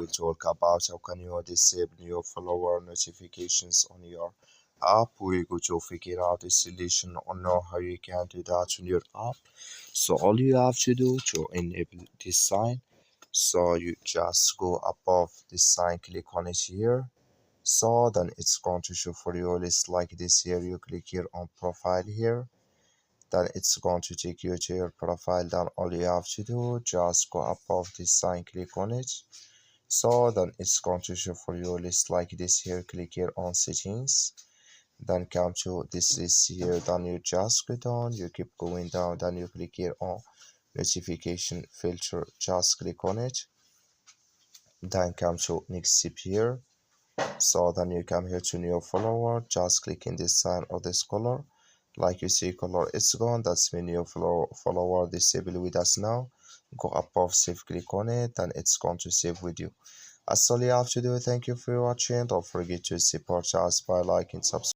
will talk about how can you disable your follower notifications on your app. We're going to figure out the solution or know how you can do that on your app. So all you have to do to enable this sign, so you just go above this sign, click on it here. So then it's going to show for you a list like this here. You click here on profile here, then it's going to take you to your profile. Then all you have to do, just go above this sign, click on it. So then it's going to show for you a list like this here. Click here on settings, then come to this list here. Then you just go down, you keep going down, then you click here on notification filter, just click on it. Then come to next step here. So then you come here to new follower, just click in this sign or this color. Like you see color it's gone, that's mean your follower disabled with us now. Go above save, click on it, and it's going to save with you. That's all you have to do. Thank you for watching. Don't forget to support us by liking, subscribe.